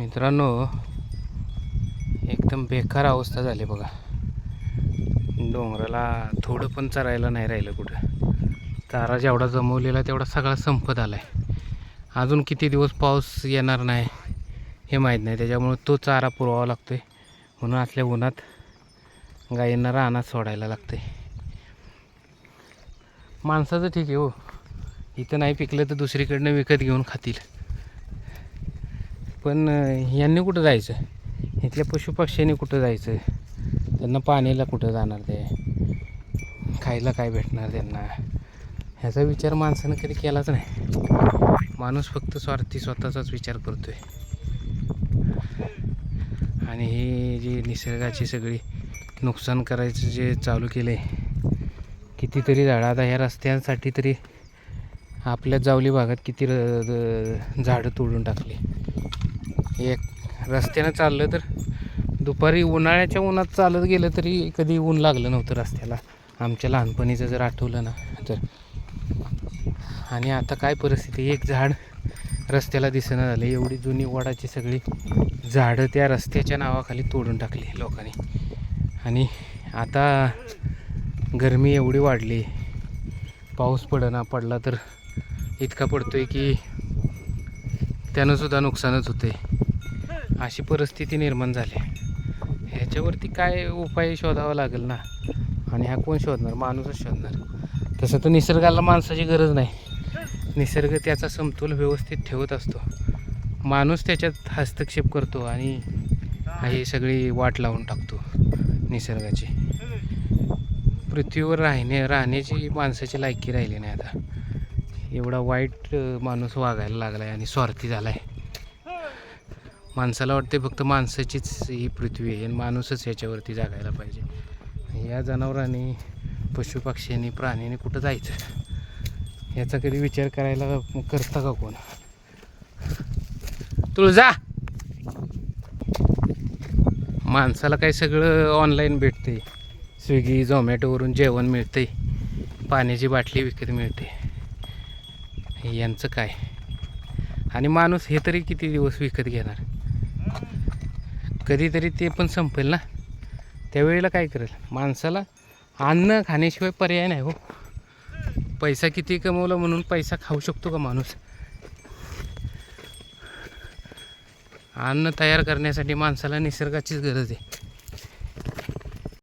मित्रांनो, एकदम बेकार अवस्था झाली बघा. डोंगराला थोडं पण चरायला नाही राहिलं कुठं. चारा जेवढा जमवलेला तेवढा सगळा संपत आला आहे. अजून किती दिवस पाऊस येणार नाही हे माहीत नाही, त्याच्यामुळे तो चारा पुरवावा लागतो आहे. म्हणून असल्या उन्हात गायींना रानात सोडायला लागते. माणसाचं ठीक आहे हो, इथं नाही पिकलं तर दुसरीकडनं विकत घेऊन खातील. पण यांनी कुठं जायचं? इथल्या पशुपक्ष्यांनी कुठं जायचं? त्यांना पाण्याला कुठं जाणार? ते खायला काय भेटणार त्यांना? ह्याचा विचार माणसानं कधी केलाच नाही. माणूस फक्त स्वार्थी स्वतःचाच विचार करतोय. आणि ही जी निसर्गाची सगळी नुकसान करायचं जे चालू केले, कितीतरी झाडं आता ह्या रस्त्यांसाठी तरी आपल्या जावली भागात किती झाडं तोडून टाकली. एक रस्त्यानं चाललं तर दुपारी उन्हाळ्याच्या उन्हात चालत गेलं तरी कधी ऊन लागलं नव्हतं रस्त्याला, आमच्या लहानपणीचं जर आठवलं ना तर. आणि आता काय परिस्थिती, एक झाड रस्त्याला दिसेना झालं. एवढी जुनी वडाची सगळी झाडं त्या रस्त्याच्या नावाखाली तोडून टाकली लोकांनी. आणि आता गरमी एवढी वाढली, पाऊस पडला तर इतका पडतोय की त्यानंसुद्धा नुकसानच होते. अशी परिस्थिती निर्माण झाली. ह्याच्यावरती काय उपाय शोधावा लागेल ना. आणि हा कोण शोधणार? माणूसच शोधणार. तसं तर निसर्गाला माणसाची गरज नाही. निसर्ग त्याचा समतोल व्यवस्थित ठेवत असतो. माणूस त्याच्यात हस्तक्षेप करतो आणि ही सगळी वाट लावून टाकतो निसर्गाची. पृथ्वीवर राहण्याची माणसाची लायकी राहिली नाही आता. एवढा वाईट माणूस वागायला लागला आहे आणि स्वार्थी झाला आहे. माणसाला वाटते फक्त माणसाचीच ही पृथ्वी आहे आणि माणूसच याच्यावरती जगायला पाहिजे. या जनावरांनी, पशुपक्ष्यांनी, प्राण्यांनी कुठं जायचं याचा कधी विचार करायला करता का कोण? तुळजा, माणसाला काय सगळं ऑनलाईन भेटते. स्विगी झोमॅटोवरून जेवण मिळते, पाण्याची बाटली विकत मिळते. यांचं काय? आणि माणूस हे तरी किती दिवस विकत घेणार? कधीतरी ते पण संपेल ना. त्यावेळेला काय करेल? माणसाला अन्न खाण्याशिवाय पर्याय नाही हो. पैसा किती कमवला म्हणून पैसा खाऊ शकतो का माणूस? अन्न तयार करण्यासाठी माणसाला निसर्गाचीच गरज आहे.